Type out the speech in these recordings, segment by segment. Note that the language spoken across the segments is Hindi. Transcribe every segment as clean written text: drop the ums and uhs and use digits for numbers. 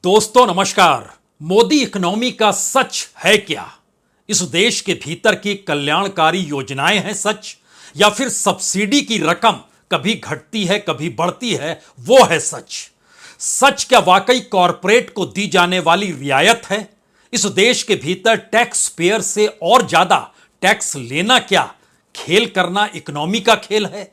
दोस्तों नमस्कार। मोदी इकोनॉमी का सच है क्या? इस देश के भीतर की कल्याणकारी योजनाएं हैं सच, या फिर सब्सिडी की रकम कभी घटती है कभी बढ़ती है वो है सच? सच क्या वाकई कॉरपोरेट को दी जाने वाली रियायत है? इस देश के भीतर टैक्स पेयर से और ज्यादा टैक्स लेना क्या खेल करना इकोनॉमी का खेल है?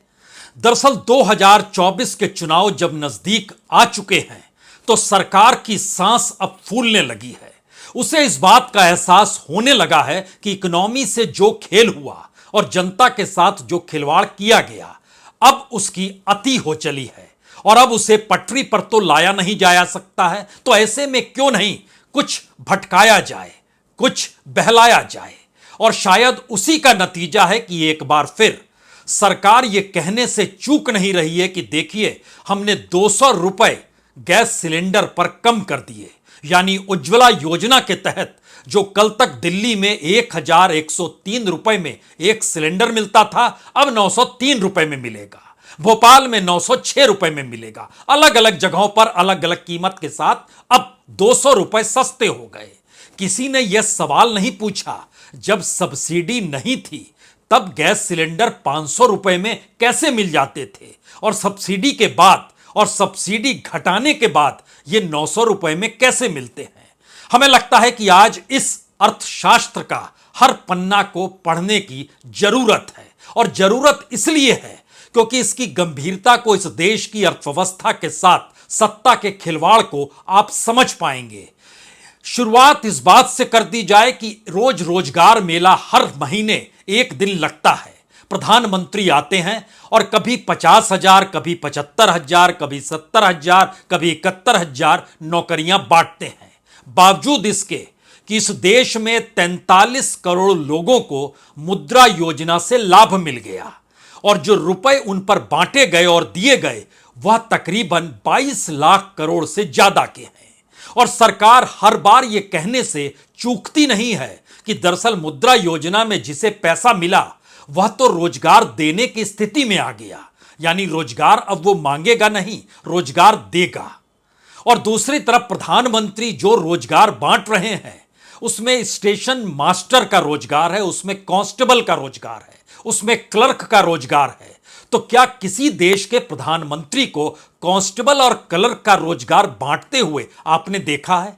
दरअसल 2024 के चुनाव जब नजदीक आ चुके हैं तो सरकार की सांस अब फूलने लगी है। उसे इस बात का एहसास होने लगा है कि इकोनॉमी से जो खेल हुआ और जनता के साथ जो खिलवाड़ किया गया, अब उसकी अति हो चली है और अब उसे पटरी पर तो लाया नहीं जाया सकता है। तो ऐसे में क्यों नहीं कुछ भटकाया जाए, कुछ बहलाया जाए। और शायद उसी का नतीजा है कि एक बार फिर सरकार यह कहने से चूक नहीं रही है कि देखिए, हमने 200 रुपए गैस सिलेंडर पर कम कर दिए। यानी उज्ज्वला योजना के तहत जो कल तक दिल्ली में 1103 रुपए में एक सिलेंडर मिलता था, अब 903 रुपए में मिलेगा। भोपाल में 906 रुपए में मिलेगा। अलग अलग जगहों पर अलग अलग कीमत के साथ अब 200 रुपए सस्ते हो गए। किसी ने यह सवाल नहीं पूछा, जब सब्सिडी नहीं थी तब गैस सिलेंडर 500 रुपए में कैसे मिल जाते थे, और सब्सिडी के बाद और सब्सिडी घटाने के बाद ये 900 रुपए में कैसे मिलते हैं? हमें लगता है कि आज इस अर्थशास्त्र का हर पन्ना को पढ़ने की जरूरत है, और जरूरत इसलिए है क्योंकि इसकी गंभीरता को, इस देश की अर्थव्यवस्था के साथ सत्ता के खिलवाड़ को आप समझ पाएंगे। शुरुआत इस बात से कर दी जाए कि रोज रोजगार मेला हर महीने एक दिन लगता है। प्रधानमंत्री आते हैं और कभी 50,000, कभी 75,000, कभी 70,000, कभी 71,000 नौकरियां बांटते हैं। बावजूद इसके कि इस देश में 43 करोड़ लोगों को मुद्रा योजना से लाभ मिल गया, और जो रुपए उन पर बांटे गए और दिए गए वह तकरीबन 22 लाख करोड़ से ज्यादा के हैं। और सरकार हर बार यह कहने से चूकती नहीं है कि दरअसल मुद्रा योजना में जिसे पैसा मिला वह तो रोजगार देने की स्थिति में आ गया। यानी रोजगार अब वो मांगेगा नहीं, रोजगार देगा। और दूसरी तरफ प्रधानमंत्री जो रोजगार बांट रहे हैं उसमें स्टेशन मास्टर का रोजगार है, उसमें कांस्टेबल का रोजगार है, उसमें क्लर्क का रोजगार है। तो क्या किसी देश के प्रधानमंत्री को कांस्टेबल और क्लर्क का रोजगार बांटते हुए आपने देखा है?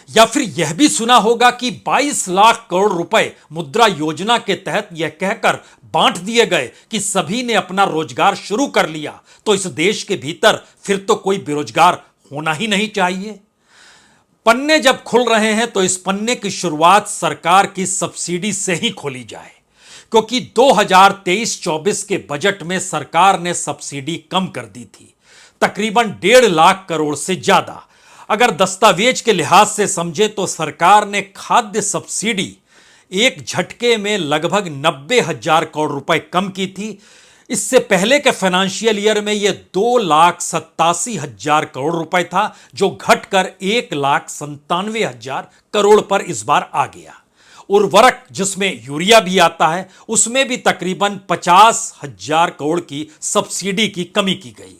या फिर यह भी सुना होगा कि 22 लाख करोड़ रुपए मुद्रा योजना के तहत यह कहकर बांट दिए गए कि सभी ने अपना रोजगार शुरू कर लिया, तो इस देश के भीतर फिर तो कोई बेरोजगार होना ही नहीं चाहिए। पन्ने जब खुल रहे हैं तो इस पन्ने की शुरुआत सरकार की सब्सिडी से ही खोली जाए, क्योंकि 2023-24 के बजट में सरकार ने सब्सिडी कम कर दी थी, तकरीबन 1.5 लाख करोड़ से ज्यादा। अगर दस्तावेज के लिहाज से समझे तो सरकार ने खाद्य सब्सिडी एक झटके में लगभग 90,000 करोड़ रुपए कम की थी। इससे पहले के फाइनेंशियल ईयर में यह 2,87,000 करोड़ रुपए था, जो घटकर 1,97,000 करोड़ पर इस बार आ गया। उर्वरक, जिसमें यूरिया भी आता है, उसमें भी तकरीबन 50,000 करोड़ की सब्सिडी की कमी की गई।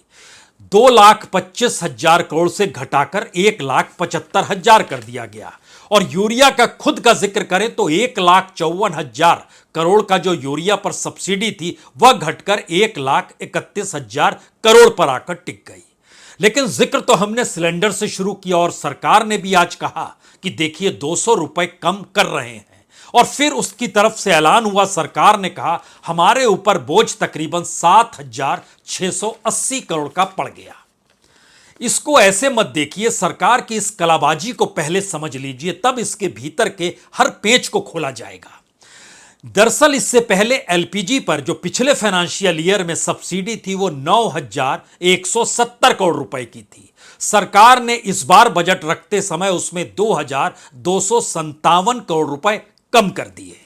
2,25,000 करोड़ से घटाकर 1,75,000 कर दिया गया। और यूरिया का खुद का जिक्र करें तो 1,54,000 करोड़ का जो यूरिया पर सब्सिडी थी वह घटकर 1,31,000 करोड़ पर आकर टिक गई। लेकिन जिक्र तो हमने सिलेंडर से शुरू किया, और सरकार ने भी आज कहा कि देखिए 200 रुपए कम कर रहे हैं। और फिर उसकी तरफ से ऐलान हुआ, सरकार ने कहा हमारे ऊपर बोझ तकरीबन 7,680 करोड़ का पड़ गया। इसको ऐसे मत देखिए, सरकार की इस कलाबाजी को पहले समझ लीजिए, तब इसके भीतर के हर पेच को खोला जाएगा। दरअसल इससे पहले एलपीजी पर जो पिछले फाइनेंशियल ईयर में सब्सिडी थी वो 9,170 करोड़ रुपए की थी। सरकार ने इस बार बजट रखते समय उसमें 2,257 करोड़ रुपए कम कर दिए।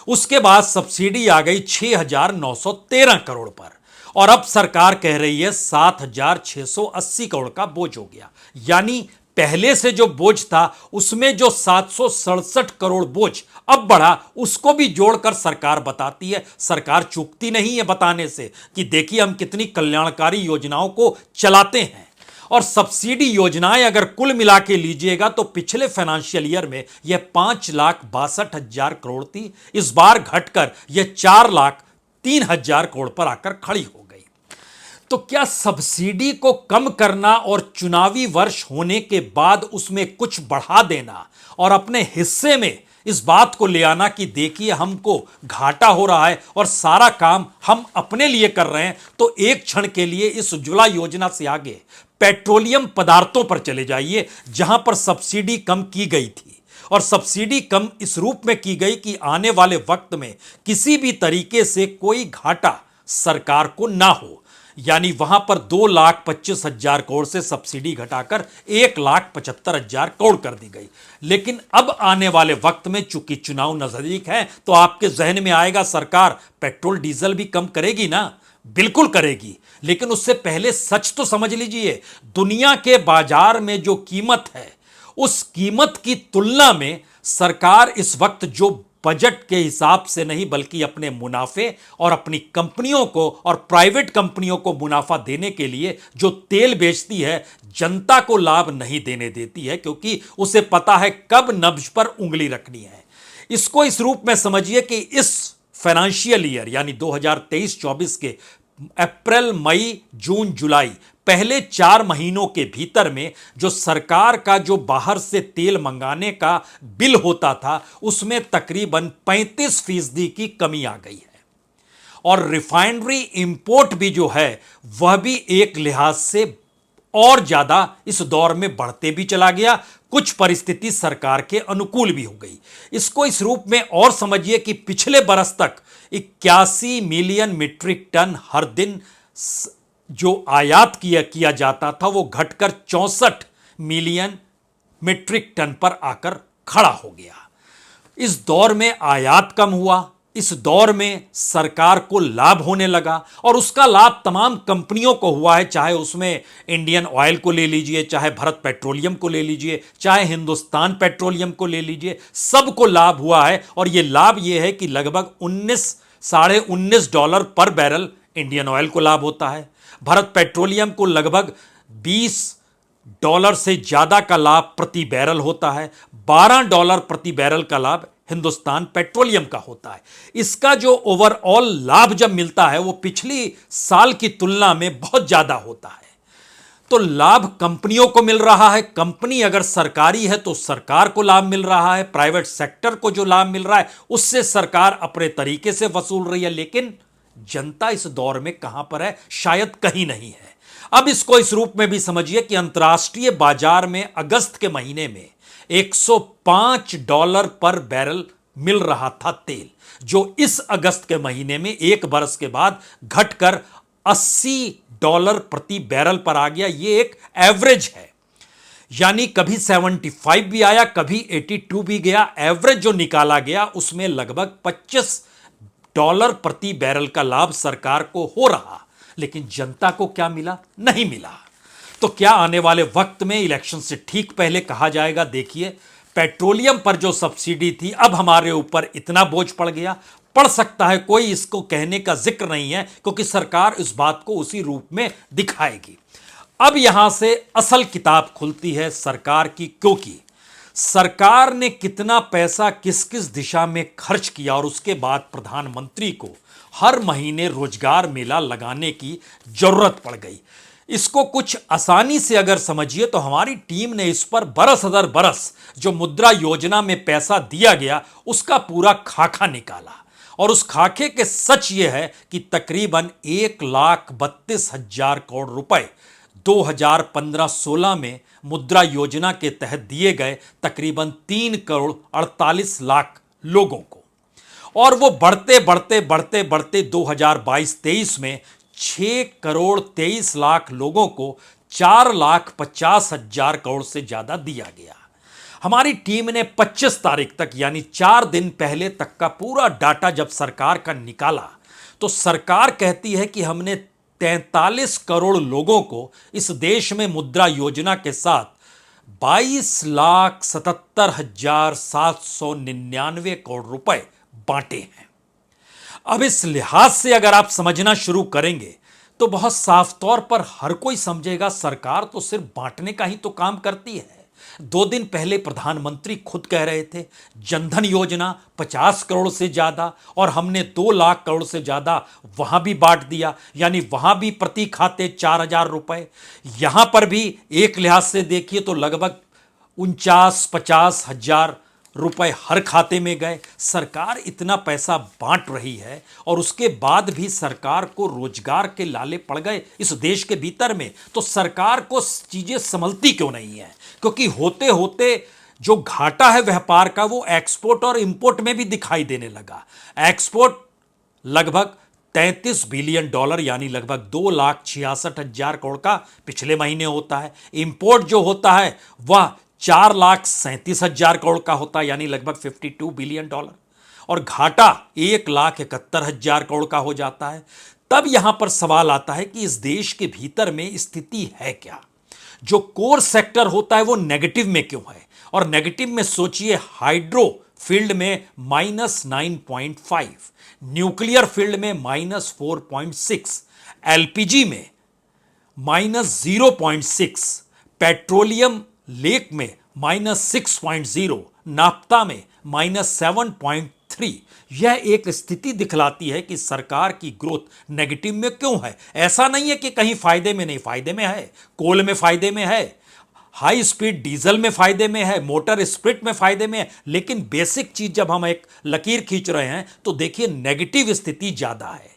उसके बाद सब्सिडी आ गई 6,913 करोड़ पर, और अब सरकार कह रही है 7,680 करोड़ का बोझ हो गया। यानी पहले से जो बोझ था उसमें जो 767 करोड़ बोझ अब बढ़ा, उसको भी जोड़कर सरकार बताती है, सरकार चूकती नहीं है बताने से कि देखिए हम कितनी कल्याणकारी योजनाओं को चलाते हैं। और सब्सिडी योजनाएं अगर कुल मिला के लीजिएगा तो पिछले फाइनेंशियल ईयर में यह 5,62,000 करोड़ थी। इस बार घटकर यह 4,03,000 करोड़ पर आकर खड़ी हो गई। तो क्या सब्सिडी को कम करना और चुनावी वर्ष होने के बाद उसमें कुछ बढ़ा देना और अपने हिस्से में इस बात को ले आना कि देखिए हमको घाटा हो रहा है और सारा काम हम अपने लिए कर रहे हैं, तो एक क्षण के लिए इस उज्ज्वला योजना से आगे पेट्रोलियम पदार्थों पर चले जाइए जहां पर सब्सिडी कम की गई थी। और सब्सिडी कम इस रूप में की गई कि आने वाले वक्त में किसी भी तरीके से कोई घाटा सरकार को ना हो, यानी वहां पर 2,25,000 करोड़ से सब्सिडी घटाकर 1,75,000 करोड़ कर दी गई। लेकिन अब आने वाले वक्त में चूंकि चुनाव नजदीक है तो आपके जहन में आएगा सरकार पेट्रोल डीजल भी कम करेगी ना। बिल्कुल करेगी, लेकिन उससे पहले सच तो समझ लीजिए, दुनिया के बाजार में जो कीमत है उस कीमत की तुलना में सरकार इस वक्त जो बजट के हिसाब से नहीं बल्कि अपने मुनाफे और अपनी कंपनियों को और प्राइवेट कंपनियों को मुनाफा देने के लिए जो तेल बेचती है, जनता को लाभ नहीं देने देती है, क्योंकि उसे पता है कब नब्ज पर उंगली रखनी है। इसको इस रूप में समझिए कि इस फाइनेंशियल ईयर यानी 2023-24 के अप्रैल, मई, जून, जुलाई पहले 4 महीनों के भीतर में जो सरकार का जो बाहर से तेल मंगाने का बिल होता था उसमें तकरीबन 35% की कमी आ गई है। और रिफाइनरी इंपोर्ट भी जो है वह भी एक लिहाज से और ज्यादा इस दौर में बढ़ते भी चला गया। कुछ परिस्थिति सरकार के अनुकूल भी हो गई। इसको इस रूप में और समझिए कि पिछले बरस तक 81 मिलियन मीट्रिक टन हर दिन जो आयात किया जाता था वो घटकर 64 मिलियन मीट्रिक टन पर आकर खड़ा हो गया। इस दौर में आयात कम हुआ, इस दौर में सरकार को लाभ होने लगा और उसका लाभ तमाम कंपनियों को हुआ है, चाहे उसमें इंडियन ऑयल को ले लीजिए, चाहे भारत पेट्रोलियम को ले लीजिए, चाहे हिंदुस्तान पेट्रोलियम को ले लीजिए, सबको लाभ हुआ है। और यह लाभ यह है कि लगभग 19 $19 पर बैरल इंडियन ऑयल को लाभ होता है, भारत पेट्रोलियम को लगभग $20 से ज्यादा का लाभ प्रति बैरल होता है, $12 प्रति बैरल का लाभ हिंदुस्तान पेट्रोलियम का होता है। इसका जो ओवरऑल लाभ जब मिलता है वो पिछली साल की तुलना में बहुत ज्यादा होता है। तो लाभ कंपनियों को मिल रहा है, कंपनी अगर सरकारी है तो सरकार को लाभ मिल रहा है, प्राइवेट सेक्टर को जो लाभ मिल रहा है उससे सरकार अपने तरीके से वसूल रही है। लेकिन जनता इस दौर में कहां पर है? शायद कहीं नहीं है। अब इसको इस रूप में भी समझिए कि अंतर्राष्ट्रीय बाजार में अगस्त के महीने में $105 पर बैरल मिल रहा था तेल, जो इस अगस्त के महीने में एक बरस के बाद घटकर $80 प्रति बैरल पर आ गया। ये एक एवरेज है, यानी कभी 75 भी आया, कभी 82 भी गया। एवरेज जो निकाला गया उसमें लगभग $25 प्रति बैरल का लाभ सरकार को हो रहा। लेकिन जनता को क्या मिला? नहीं मिला। तो क्या आने वाले वक्त में इलेक्शन से ठीक पहले कहा जाएगा देखिए पेट्रोलियम पर जो सब्सिडी थी अब हमारे ऊपर इतना बोझ पड़ गया? पड़ सकता है, कोई इसको कहने का जिक्र नहीं है, क्योंकि सरकार इस बात को उसी रूप में दिखाएगी। अब यहां से असल किताब खुलती है सरकार की, क्योंकि सरकार ने कितना पैसा किस किस दिशा में खर्च किया और उसके बाद प्रधानमंत्री को हर महीने रोजगार मेला लगाने की जरूरत पड़ गई। इसको कुछ आसानी से अगर समझिए तो हमारी टीम ने इस पर बरस दर बरस जो मुद्रा योजना में पैसा दिया गया उसका पूरा खाका निकाला। और उस खाके के सच ये है कि तकरीबन 1,32,000 करोड़ रुपए 2015-16 में मुद्रा योजना के तहत दिए गए तकरीबन 3,48,00,000 लोगों को, और वो बढ़ते बढ़ते बढ़ते बढ़ते 2022-23 में 6,23,00,000 लोगों को 4,50,000 करोड़ से ज्यादा दिया गया। हमारी टीम ने 25 तारीख तक यानी 4 दिन पहले तक का पूरा डाटा जब सरकार का निकाला तो सरकार कहती है कि हमने 43 करोड़ लोगों को इस देश में मुद्रा योजना के साथ 22,77,799 करोड़ रुपए बांटे हैं। अब इस लिहाज से अगर आप समझना शुरू करेंगे तो बहुत साफ तौर पर हर कोई समझेगा सरकार तो सिर्फ बांटने का ही तो काम करती है। 2 दिन पहले प्रधानमंत्री खुद कह रहे थे जनधन योजना 50 करोड़ से ज्यादा और हमने 2 लाख करोड़ से ज्यादा वहां भी बांट दिया, यानी वहां भी प्रति खाते 4,000 रुपए। यहां पर भी एक लिहाज से देखिए तो लगभग 49-50 हजार रुपए हर खाते में गए। सरकार इतना पैसा बांट रही है और उसके बाद भी सरकार को रोजगार के लाले पड़ गए इस देश के भीतर में, तो सरकार को चीजें संभलती क्यों नहीं है? क्योंकि होते होते जो घाटा है व्यापार का वो एक्सपोर्ट और इंपोर्ट में भी दिखाई देने लगा। एक्सपोर्ट लगभग $33 बिलियन यानी लगभग 2,66,000 करोड़ का पिछले महीने होता है। इंपोर्ट जो होता है वह 4,37,000 करोड़ का होता है, यानी लगभग $52 बिलियन, और घाटा 1,71,000 करोड़ का हो जाता है। तब यहां पर सवाल आता है कि इस देश के भीतर में स्थिति है क्या? जो कोर सेक्टर होता है वो नेगेटिव में क्यों है? और नेगेटिव में सोचिए, हाइड्रो फील्ड में -9.5, न्यूक्लियर फील्ड में -4.6, एलपीजी में -0.6, पेट्रोलियम लेक में -6.0, नाफ्ता में -7.3। यह एक स्थिति दिखलाती है कि सरकार की ग्रोथ नेगेटिव में क्यों है। ऐसा नहीं है कि कहीं फायदे में नहीं, फायदे में है, कोल में फायदे में है, हाई स्पीड डीजल में फायदे में है, मोटर स्पिरिट में फायदे में है, लेकिन बेसिक चीज जब हम एक लकीर खींच रहे हैं तो देखिए नेगेटिव स्थिति ज्यादा है।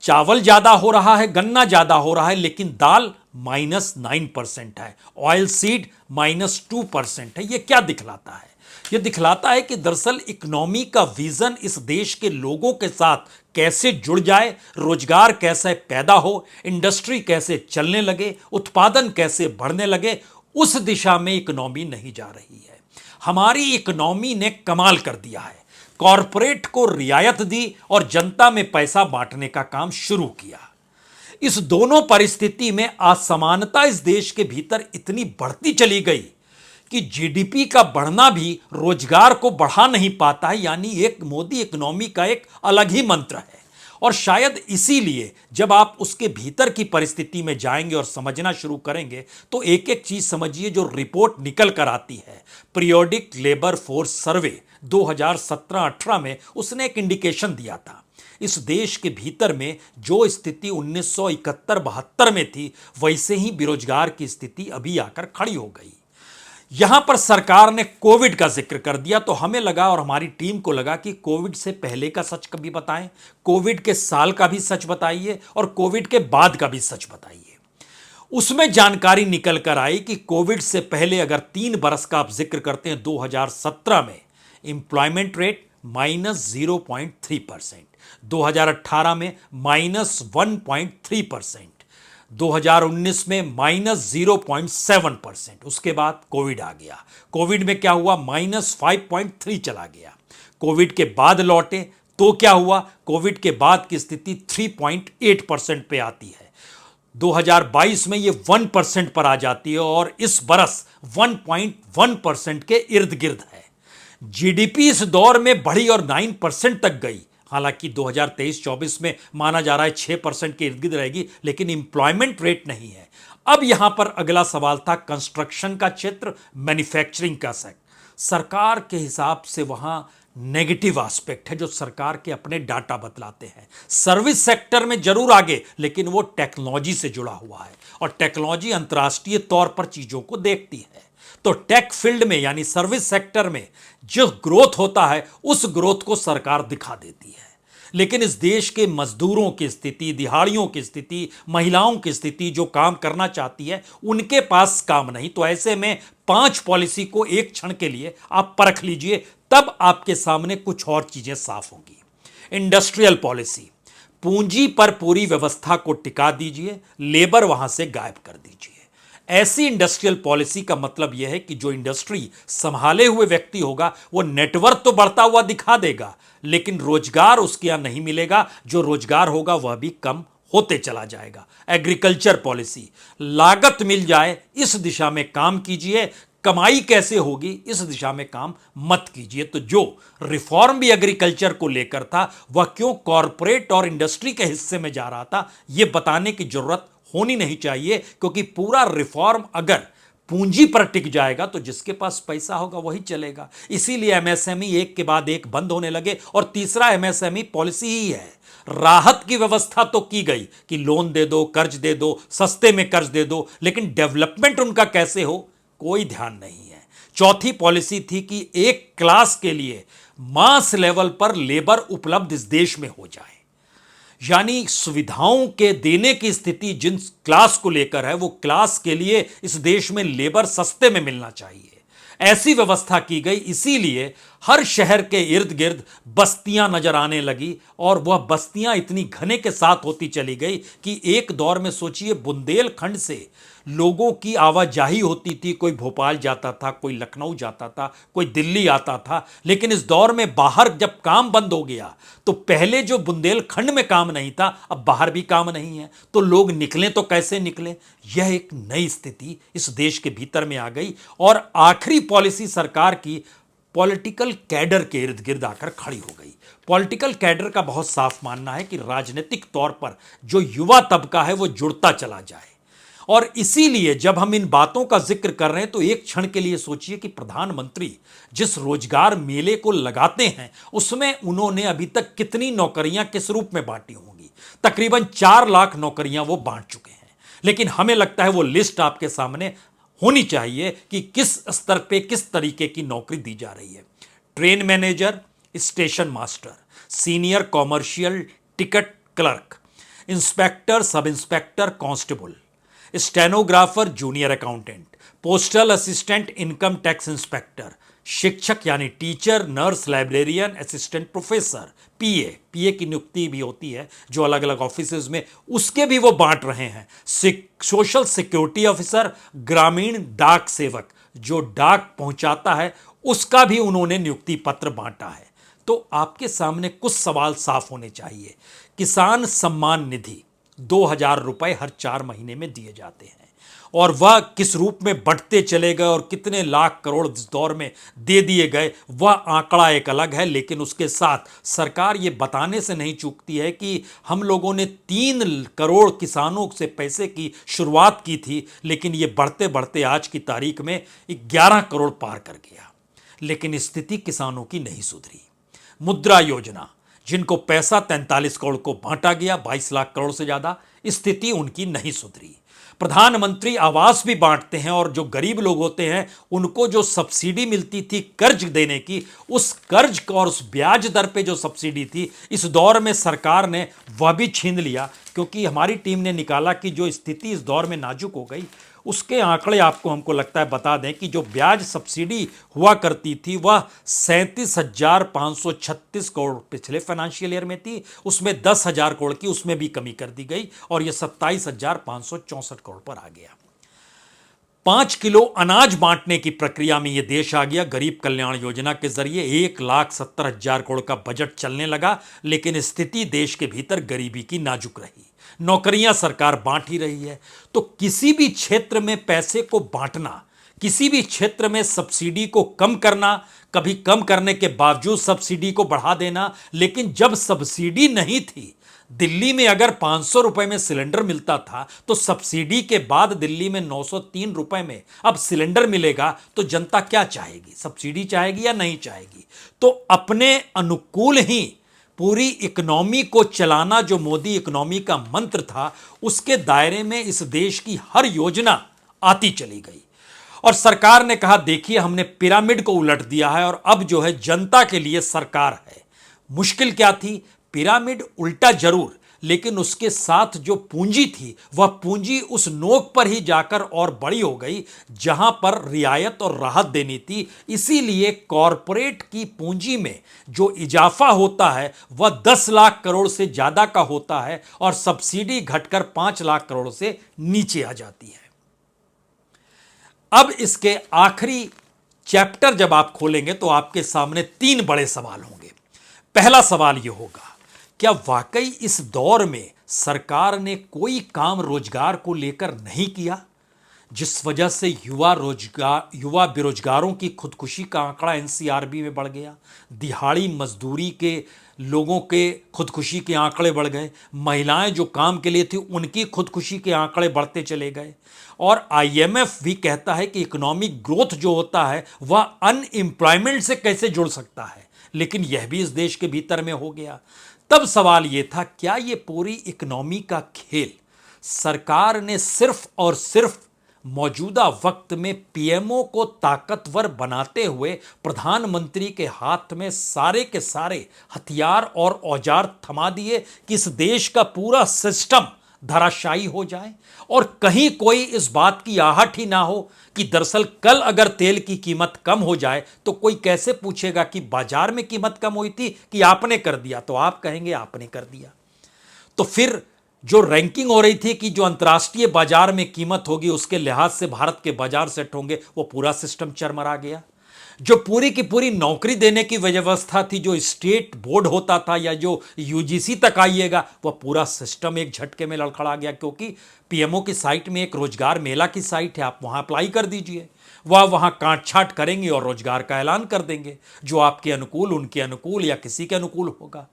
चावल ज्यादा हो रहा है, गन्ना ज्यादा हो रहा है, लेकिन दाल -9% है, ऑयल सीड -2% है। यह क्या दिखलाता है? यह दिखलाता है कि दरअसल इकोनॉमी का विजन इस देश के लोगों के साथ कैसे जुड़ जाए, रोजगार कैसे पैदा हो, इंडस्ट्री कैसे चलने लगे, उत्पादन कैसे बढ़ने लगे, उस दिशा में इकोनॉमी नहीं जा रही है। हमारी इकोनॉमी ने कमाल कर दिया है, कॉरपोरेट को रियायत दी और जनता में पैसा बांटने का काम शुरू किया। इस दोनों परिस्थिति में असमानता इस देश के भीतर इतनी बढ़ती चली गई कि जीडीपी का बढ़ना भी रोजगार को बढ़ा नहीं पाता है, यानी एक मोदी इकोनॉमी का एक अलग ही मंत्र है। और शायद इसीलिए जब आप उसके भीतर की परिस्थिति में जाएंगे और समझना शुरू करेंगे तो एक एक चीज समझिए। जो रिपोर्ट निकल कर आती है पीरियोडिक लेबर फोर्स सर्वे 2017-18 में, उसने एक इंडिकेशन दिया था इस देश के भीतर में जो स्थिति 1971-72 में थी वैसे ही बेरोजगार की स्थिति अभी आकर खड़ी हो गई। यहां पर सरकार ने कोविड का जिक्र कर दिया तो हमें लगा और हमारी टीम को लगा कि कोविड से पहले का सच कभी बताएं, कोविड के साल का भी सच बताइए और कोविड के बाद का भी सच बताइए। उसमें जानकारी निकल कर आई कि कोविड से पहले अगर 3 बरस का आप जिक्र करते हैं 2017 में एम्प्लॉयमेंट रेट -0.3%, 2018 में -1.3%, 2019 में -0.7%। उसके बाद कोविड आ गया। कोविड में क्या हुआ? -5.3 चला गया। कोविड के बाद लौटे तो क्या हुआ? कोविड के बाद की स्थिति 3.8% पे आती है। 2022 में ये 1% पर आ जाती है और इस बरस 1.1% के इर्द गिर्द है। जीडीपी इस दौर में बढ़ी और 9% तक गई। हालांकि 2023-24 में माना जा रहा है 6% के इर्द गिर्द रहेगी, लेकिन एम्प्लॉयमेंट रेट नहीं है। अब यहां पर अगला सवाल था कंस्ट्रक्शन का क्षेत्र, मैन्युफैक्चरिंग का सेक्टर। सरकार के हिसाब से वहां नेगेटिव एस्पेक्ट है जो सरकार के अपने डाटा बतलाते हैं। सर्विस सेक्टर में जरूर आगे, लेकिन वो टेक्नोलॉजी से जुड़ा हुआ है और टेक्नोलॉजी अंतर्राष्ट्रीय तौर पर चीजों को देखती है। तो टेक फील्ड में यानी सर्विस सेक्टर में जो ग्रोथ होता है उस ग्रोथ को सरकार दिखा देती है, लेकिन इस देश के मजदूरों की स्थिति, दिहाड़ियों की स्थिति, महिलाओं की स्थिति, जो काम करना चाहती है उनके पास काम नहीं। तो ऐसे में 5 पॉलिसी को एक क्षण के लिए आप परख लीजिए, तब आपके सामने कुछ और चीजें साफ होंगी। इंडस्ट्रियल पॉलिसी, पूंजी पर पूरी व्यवस्था को टिका दीजिए, लेबर वहां से गायब कर दीजिए। ऐसी इंडस्ट्रियल पॉलिसी का मतलब यह है कि जो इंडस्ट्री संभाले हुए व्यक्ति होगा वो नेटवर्क तो बढ़ता हुआ दिखा देगा, लेकिन रोजगार उसके यहां नहीं मिलेगा। जो रोजगार होगा वह भी कम होते चला जाएगा। एग्रीकल्चर पॉलिसी, लागत मिल जाए इस दिशा में काम कीजिए, कमाई कैसे होगी, इस दिशा में काम मत कीजिए। तो जो रिफॉर्म भी एग्रीकल्चर को लेकर था वह क्यों कॉरपोरेट और इंडस्ट्री के हिस्से में जा रहा था, यह बताने की जरूरत होनी नहीं चाहिए, क्योंकि पूरा रिफॉर्म अगर पूंजी पर टिक जाएगा तो जिसके पास पैसा होगा वही चलेगा। इसीलिए एमएसएमई एक के बाद एक बंद होने लगे, और तीसरा एमएसएमई पॉलिसी ही है। राहत की व्यवस्था तो की गई कि लोन दे दो, कर्ज दे दो, सस्ते में कर्ज दे दो, लेकिन डेवलपमेंट उनका कैसे हो कोई ध्यान नहीं है। चौथी पॉलिसी थी कि एक क्लास के लिए मास लेवल पर लेबर उपलब्ध इस देश में हो जाए, यानी सुविधाओं के देने की स्थिति जिन क्लास को लेकर है वो क्लास के लिए इस देश में लेबर सस्ते में मिलना चाहिए, ऐसी व्यवस्था की गई। इसीलिए हर शहर के इर्द गिर्द बस्तियां नजर आने लगी, और वह बस्तियां इतनी घने के साथ होती चली गई कि एक दौर में सोचिए बुंदेलखंड से लोगों की आवाजाही होती थी, कोई भोपाल जाता था, कोई लखनऊ जाता था, कोई दिल्ली आता था। लेकिन इस दौर में बाहर जब काम बंद हो गया तो पहले जो बुंदेलखंड में काम नहीं था अब बाहर भी काम नहीं है, तो लोग निकलें तो कैसे निकलें। यह एक नई स्थिति इस देश के भीतर में आ गई, और आखिरी पॉलिसी सरकार की पॉलिटिकल कैडर के इर्द गिर्द आकर खड़ी हो गई। पॉलिटिकल कैडर का बहुत साफ मानना है कि राजनीतिक तौर पर जो युवा तबका है वो जुड़ता चला जाए, और इसीलिए जब हम इन बातों का जिक्र कर रहे हैं तो एक क्षण के लिए सोचिए कि प्रधानमंत्री जिस रोजगार मेले को लगाते हैं उसमें उन्होंने अभी तक कितनी नौकरियां किस रूप में बांटी होंगी। तकरीबन 4 लाख नौकरियां वो बांट चुके हैं, लेकिन हमें लगता है वो लिस्ट आपके सामने होनी चाहिए कि किस स्तर पे किस तरीके की नौकरी दी जा रही है। Train manager, station master, senior commercial ticket clerk, inspector, sub inspector, constable, stenographer, junior accountant, postal assistant, income tax inspector, शिक्षक यानी teacher, nurse, librarian, assistant professor, PA की नियुक्ति भी होती है जो अलग अलग ऑफिसेज में, उसके भी वो बांट रहे हैं। सोशल सिक्योरिटी ऑफिसर, ग्रामीण डाक सेवक जो डाक पहुंचाता है उसका भी उन्होंने नियुक्ति पत्र बांटा है। तो आपके सामने कुछ सवाल साफ होने चाहिए। किसान सम्मान निधि 2,000 रुपए हर 4 महीने में दिए जाते हैं, और वह किस रूप में बढ़ते चले गए और कितने लाख करोड़ इस दौर में दे दिए गए वह आंकड़ा एक अलग है। लेकिन उसके साथ सरकार ये बताने से नहीं चूकती है कि हम लोगों ने 3 करोड़ किसानों से पैसे की शुरुआत की थी, लेकिन ये बढ़ते बढ़ते आज की तारीख में 11 करोड़ पार कर गया। लेकिन स्थिति किसानों की नहीं सुधरी। मुद्रा योजना, जिनको पैसा 43 करोड़ को बांटा गया, 22 लाख करोड़ से ज्यादा, स्थिति उनकी नहीं सुधरी। प्रधानमंत्री आवास भी बांटते हैं, और जो गरीब लोग होते हैं उनको जो सब्सिडी मिलती थी कर्ज देने की, उस कर्ज और उस ब्याज दर पे जो सब्सिडी थी इस दौर में सरकार ने वह भी छीन लिया। क्योंकि हमारी टीम ने निकाला कि जो स्थिति इस दौर में नाजुक हो गई उसके आंकड़े आपको हमको लगता है बता दें कि जो ब्याज सब्सिडी हुआ करती थी वह 37,536 करोड़ पिछले फाइनेंशियल ईयर में थी, उसमें 10,000 करोड़ की उसमें भी कमी कर दी गई और यह 27,564 करोड़ पर आ गया। 5 किलो अनाज बांटने की प्रक्रिया में यह देश आ गया। गरीब कल्याण योजना के जरिए 1,70,000 करोड़ का बजट चलने लगा, लेकिन स्थिति देश के भीतर गरीबी की नाजुक रही। नौकरियां सरकार बांट ही रही है। तो किसी भी क्षेत्र में पैसे को बांटना, किसी भी क्षेत्र में सब्सिडी को कम करना, कभी कम करने के बावजूद सब्सिडी को बढ़ा देना। लेकिन जब सब्सिडी नहीं थी, दिल्ली में अगर 500 रुपए में सिलेंडर मिलता था तो सब्सिडी के बाद दिल्ली में 903 रुपए में अब सिलेंडर मिलेगा, तो जनता क्या चाहेगी? सब्सिडी चाहेगी या नहीं चाहेगी? तो अपने अनुकूल ही पूरी इकोनॉमी को चलाना जो मोदी इकोनॉमी का मंत्र था, उसके दायरे में इस देश की हर योजना आती चली गई। और सरकार ने कहा देखिए हमने पिरामिड को उलट दिया है और अब जो है जनता के लिए सरकार है। मुश्किल क्या थी? पिरामिड उल्टा जरूर, लेकिन उसके साथ जो पूंजी थी वह पूंजी उस नोक पर ही जाकर और बड़ी हो गई जहां पर रियायत और राहत देनी थी। इसीलिए कॉरपोरेट की पूंजी में जो इजाफा होता है वह 10 लाख करोड़ से ज्यादा का होता है और सब्सिडी घटकर 5 लाख करोड़ से नीचे आ जाती है। अब इसके आखिरी चैप्टर जब आप खोलेंगे तो आपके सामने 3 बड़े सवाल होंगे। पहला सवाल यह होगा, क्या वाकई इस दौर में सरकार ने कोई काम रोजगार को लेकर नहीं किया? जिस वजह से युवा बेरोजगारों की खुदकुशी का आंकड़ा एनसीआरबी में बढ़ गया, दिहाड़ी मजदूरी के लोगों के खुदकुशी के आंकड़े बढ़ गए, महिलाएं जो काम के लिए थी उनकी खुदकुशी के आंकड़े बढ़ते चले गए। और आईएमएफ भी कहता है कि इकोनॉमिक ग्रोथ जो होता है वह अनएम्प्लॉयमेंट से कैसे जुड़ सकता है, लेकिन यह भी इस देश के भीतर में हो गया। तब सवाल यह था, क्या यह पूरी इकोनॉमी का खेल सरकार ने सिर्फ और सिर्फ मौजूदा वक्त में पीएमओ को ताकतवर बनाते हुए प्रधानमंत्री के हाथ में सारे के सारे हथियार और औजार थमा दिए कि इस देश का पूरा सिस्टम धराशायी हो जाए, और कहीं कोई इस बात की आहट ही ना हो कि दरअसल कल अगर तेल की कीमत कम हो जाए तो कोई कैसे पूछेगा कि बाजार में कीमत कम हुई थी कि आपने कर दिया, तो आप कहेंगे आपने कर दिया। तो फिर जो रैंकिंग हो रही थी कि जो अंतर्राष्ट्रीय बाजार में कीमत होगी उसके लिहाज से भारत के बाजार सेट होंगे, वो पूरा सिस्टम चरमरा गया। जो पूरी की पूरी नौकरी देने की व्यवस्था थी, जो स्टेट बोर्ड होता था या जो यूजीसी तक आइएगा, वह पूरा सिस्टम एक झटके में लड़खड़ा गया, क्योंकि पीएमओ की साइट में एक रोजगार मेला की साइट है, आप वहां अप्लाई कर दीजिए, वह वहां काट छाट करेंगे और रोजगार का ऐलान कर देंगे, जो आपके अनुकूल, उनके अनुकूल या किसी के अनुकूल होगा।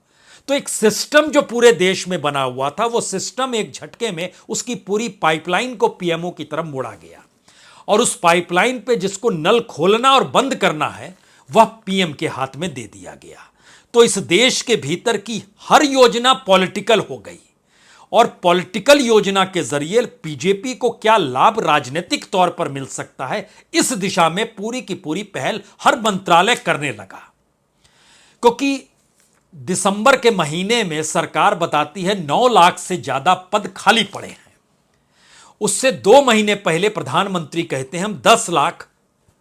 तो एक सिस्टम जो पूरे देश में बना हुआ था, वो सिस्टम एक झटके में उसकी पूरी पाइपलाइन को पीएमओ की तरफ मोड़ा गया, और उस पाइपलाइन पे जिसको नल खोलना और बंद करना है वह पीएम के हाथ में दे दिया गया। तो इस देश के भीतर की हर योजना पॉलिटिकल हो गई, और पॉलिटिकल योजना के जरिए बीजेपी को क्या लाभ राजनीतिक तौर पर मिल सकता है, इस दिशा में पूरी की पूरी पहल हर मंत्रालय करने लगा। क्योंकि दिसंबर के महीने में सरकार बताती है 9 लाख से ज्यादा पद खाली पड़े हैं। उससे 2 महीने पहले प्रधानमंत्री कहते हैं हम 10 लाख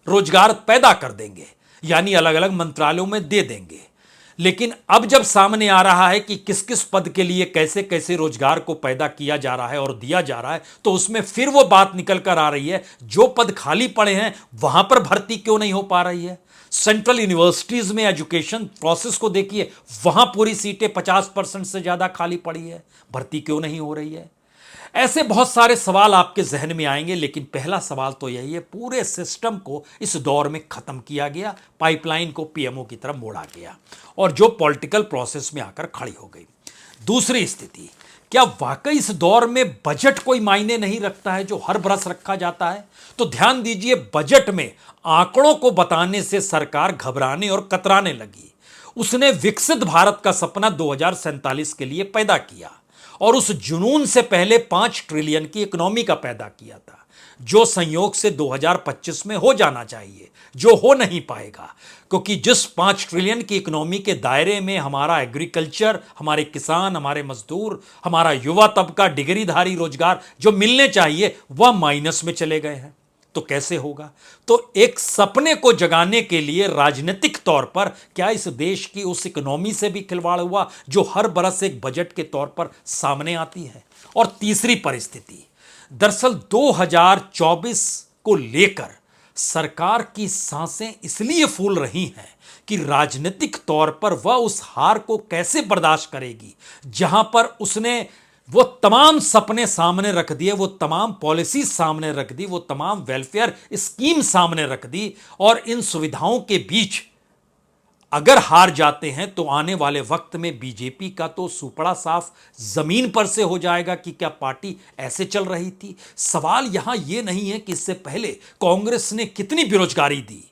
रोजगार पैदा कर देंगे, यानी अलग अलग मंत्रालयों में दे देंगे। लेकिन अब जब सामने आ रहा है कि किस किस पद के लिए कैसे कैसे रोजगार को पैदा किया जा रहा है और दिया जा रहा है, तो उसमें फिर वो बात निकल कर आ रही है, जो पद खाली पड़े हैं वहां पर भर्ती क्यों नहीं हो पा रही है। सेंट्रल यूनिवर्सिटीज में एजुकेशन प्रोसेस को देखिए, वहां पूरी सीटें 50% से ज्यादा खाली पड़ी है, भर्ती क्यों नहीं हो रही है। ऐसे बहुत सारे सवाल आपके जहन में आएंगे, लेकिन पहला सवाल तो यही है, पूरे सिस्टम को इस दौर में खत्म किया गया, पाइपलाइन को पीएमओ की तरफ मोड़ा गया, और जो पॉलिटिकल प्रोसेस में आकर खड़ी हो गई। दूसरी स्थिति, क्या वाकई इस दौर में बजट कोई मायने नहीं रखता है जो हर बरस रखा जाता है। तो ध्यान दीजिए, बजट में आंकड़ों को बताने से सरकार घबराने और कतराने लगी। उसने विकसित भारत का सपना 2047 के लिए पैदा किया, और उस जुनून से पहले 5 ट्रिलियन की इकोनॉमी का पैदा किया था, जो संयोग से 2025 में हो जाना चाहिए, जो हो नहीं पाएगा, क्योंकि जिस 5 ट्रिलियन की इकोनॉमी के दायरे में हमारा एग्रीकल्चर, हमारे किसान, हमारे मजदूर, हमारा युवा तबका, डिग्रीधारी रोजगार जो मिलने चाहिए, वह माइनस में चले गए हैं। तो कैसे होगा। तो एक सपने को जगाने के लिए राजनीतिक तौर पर क्या इस देश की उस इकोनॉमी से भी खिलवाड़ हुआ जो हर बरस एक बजट के तौर पर सामने आती है। और तीसरी परिस्थिति, दरअसल 2024 को लेकर सरकार की सांसें इसलिए फूल रही हैं कि राजनीतिक तौर पर वह उस हार को कैसे बर्दाश्त करेगी, जहां पर उसने वो तमाम सपने सामने रख दिए, वो तमाम पॉलिसी सामने रख दी, वो तमाम वेलफेयर स्कीम सामने रख दी, और इन सुविधाओं के बीच अगर हार जाते हैं तो आने वाले वक्त में बीजेपी का तो सुपड़ा साफ जमीन पर से हो जाएगा कि क्या पार्टी ऐसे चल रही थी। सवाल यहां यह नहीं है कि इससे पहले कांग्रेस ने कितनी बेरोजगारी दी,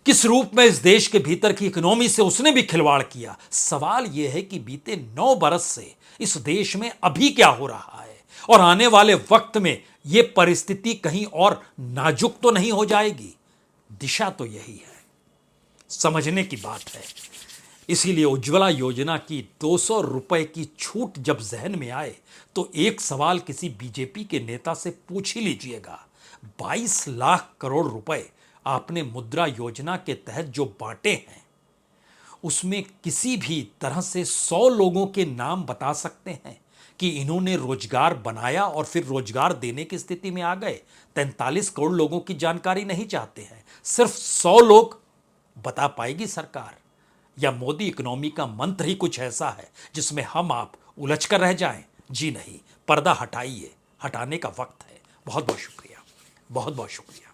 किस रूप में इस देश के भीतर की इकोनॉमी से उसने भी खिलवाड़ किया। सवाल यह है कि बीते 9 बरस से इस देश में अभी क्या हो रहा है, और आने वाले वक्त में यह परिस्थिति कहीं और नाजुक तो नहीं हो जाएगी। दिशा तो यही है, समझने की बात है। इसीलिए उज्ज्वला योजना की 200 रुपए की छूट जब जहन में आए तो एक सवाल किसी बीजेपी के नेता से पूछ ही लीजिएगा। 22 लाख करोड़ रुपए आपने मुद्रा योजना के तहत जो बांटे हैं, उसमें किसी भी तरह से 100 लोगों के नाम बता सकते हैं कि इन्होंने रोजगार बनाया और फिर रोजगार देने की स्थिति में आ गए। 43 करोड़ लोगों की जानकारी नहीं चाहते हैं, सिर्फ 100 लोग बता पाएगी सरकार, या मोदी इकोनॉमी का मंत्र ही कुछ ऐसा है जिसमें हम आप उलझ कर रह जाएं। जी नहीं, पर्दा हटाइए, हटाने का वक्त है। बहुत बहुत शुक्रिया। बहुत बहुत शुक्रिया।